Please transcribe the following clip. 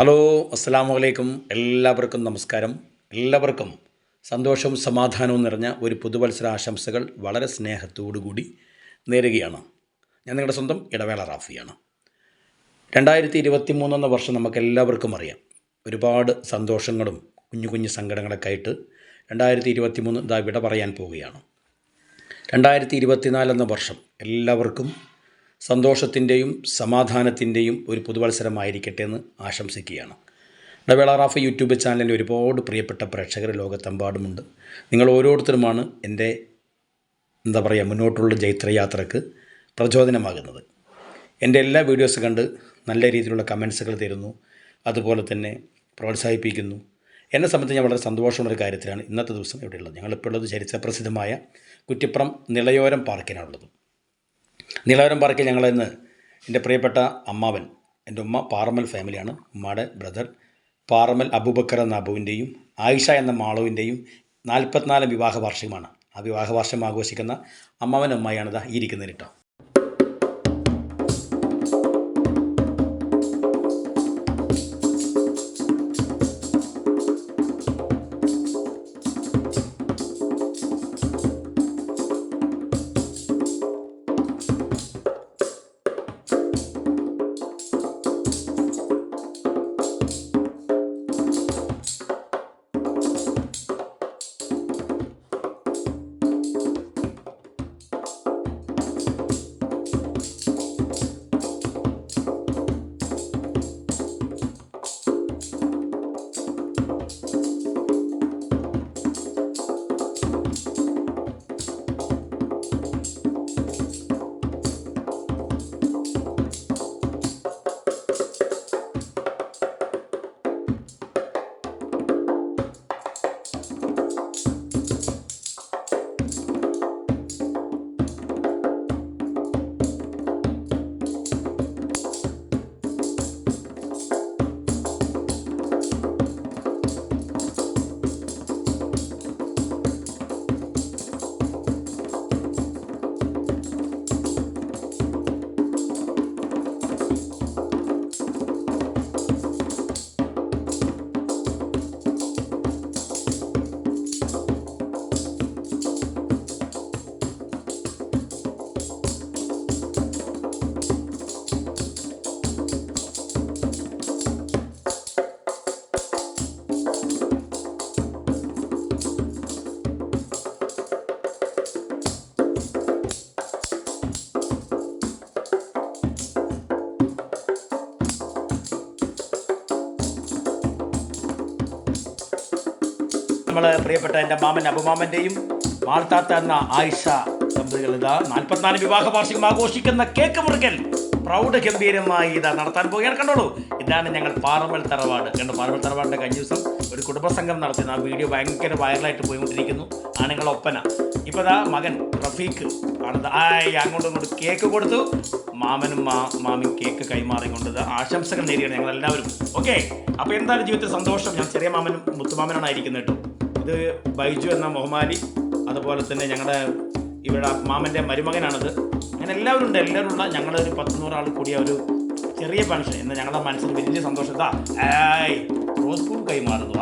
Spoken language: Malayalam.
ഹലോ, അസ്സലാമു അലൈക്കും. എല്ലാവർക്കും നമസ്കാരം. എല്ലാവർക്കും സന്തോഷവും സമാധാനവും നിറഞ്ഞ ഒരു പുതുവത്സര ആശംസകൾ വളരെ സ്നേഹത്തോടു കൂടി നേരുകയാണ്. ഞാൻ നിങ്ങളുടെ സ്വന്തം ഇടവേള റാഫിയാണ്. 2023 എന്ന വർഷം നമുക്കെല്ലാവർക്കും അറിയാം. ഒരുപാട് സന്തോഷങ്ങളും കുഞ്ഞു കുഞ്ഞു സങ്കടങ്ങളൊക്കെ ആയിട്ട് 2023 ഇതാ വിട പറയാൻ പോവുകയാണ്. 2024 എന്ന വർഷം എല്ലാവർക്കും സന്തോഷത്തിൻ്റെയും സമാധാനത്തിൻ്റെയും ഒരു പുതുവത്സരമായിരിക്കട്ടെ എന്ന് ആശംസിക്കുകയാണ്. ഇടവേള റാഫി യൂട്യൂബ് ചാനലിൻ്റെ ഒരുപാട് പ്രിയപ്പെട്ട പ്രേക്ഷകർ ലോകത്തെമ്പാടുമുണ്ട്. നിങ്ങൾ ഓരോരുത്തരുമാണ് എൻ്റെ മുന്നോട്ടുള്ള ജൈത്രയാത്രയ്ക്ക് പ്രചോദനമാകുന്നത്. എൻ്റെ എല്ലാ വീഡിയോസ് കണ്ട് നല്ല രീതിയിലുള്ള കമൻസുകൾ തരുന്നു, അതുപോലെ തന്നെ പ്രോത്സാഹിപ്പിക്കുന്നു. എന്നെ സംബന്ധിച്ച് ഞാൻ വളരെ സന്തോഷമുള്ളൊരു കാര്യത്തിലാണ് ഇന്നത്തെ ദിവസം ഇവിടെയുള്ളത്. ഞങ്ങളിപ്പോൾ ഉള്ളത് ചരിത്രപ്രസിദ്ധമായ കുറ്റിപ്പുറം നിളയോരം പാർക്കിനാണുള്ളത്. നിളയോരം പാർക്കിൽ ഞങ്ങളിന്ന് എൻ്റെ പ്രിയപ്പെട്ട അമ്മാവൻ, എൻ്റെ ഉമ്മ പാറമ്മൽ ഫാമിലിയാണ്. ഉമ്മയുടെ ബ്രദർ പാറമ്മൽ അബൂബക്കർ എന്ന അബുവിൻ്റെയും ആയിഷ എന്ന മാളുവിൻ്റെയും 44 വിവാഹ വാർഷികമാണ്. ആ വിവാഹ വാർഷികം ആഘോഷിക്കുന്ന അമ്മാവൻ അമ്മായിയാണിതാ ഈ ഇരിക്കുന്നത് കേട്ടോ. നമ്മൾ പ്രിയപ്പെട്ട എൻ്റെ മാമൻ അബുമാമൻ്റെയും മാൾത്താത്ത എന്ന ആയിഷ ദമ്പതികൾ ഇതാ 44 വിവാഹ വാർഷികം ആഘോഷിക്കുന്ന കേക്ക് മുറിക്കൽ പ്രൗഢഗംഭീരമായി ഇതാ നടത്താൻ പോവുകയാണ്. കണ്ടോളൂ, ഇതാണ് ഞങ്ങൾ പാറമ്മൽ തറവാട്. കണ്ടു, പാറമ്മൽ തറവാടിൻ്റെ കഴിഞ്ഞ ദിവസം ഒരു കുടുംബസംഘം നടത്തുന്ന ആ വീഡിയോ ഭയങ്കര വൈറലായിട്ട് പോയിക്കൊണ്ടിരിക്കുന്നു. ആണുങ്ങളെ ഒപ്പന. ഇപ്പോൾ ഇതാ മകൻ റഫീഖ് ആണ് അങ്ങോട്ടും ഇങ്ങോട്ട് കേക്ക് കൊടുത്തു. മാമനും മാമിയും കേക്ക് കൈമാറിക്കൊണ്ട് ആശംസകൾ നേടിയാണ് ഞങ്ങളെല്ലാവരും. ഓക്കെ, അപ്പോൾ എന്തായാലും ജീവിതത്തിൽ സന്തോഷം. ഞാൻ ചെറിയ മാമനും മുത്തുമാമനാണ് ആയിരിക്കുന്നത് കേട്ടോ. ഇത് ബൈജു എന്ന മുഹമ്മാലി, അതുപോലെ തന്നെ ഞങ്ങളുടെ ഇവിടെ മാമൻ്റെ മരുമകനാണത്. അങ്ങനെ എല്ലാവരും ഉണ്ട്. എല്ലാവരുള്ള ഞങ്ങളൊരു 100 ആൾ കൂടിയ ഒരു ചെറിയ ഫംഗ്ഷൻ എന്ന് ഞങ്ങളുടെ മനസ്സിൽ വലിയ സന്തോഷം. റോസ് പൂ കൈമാറുന്നു.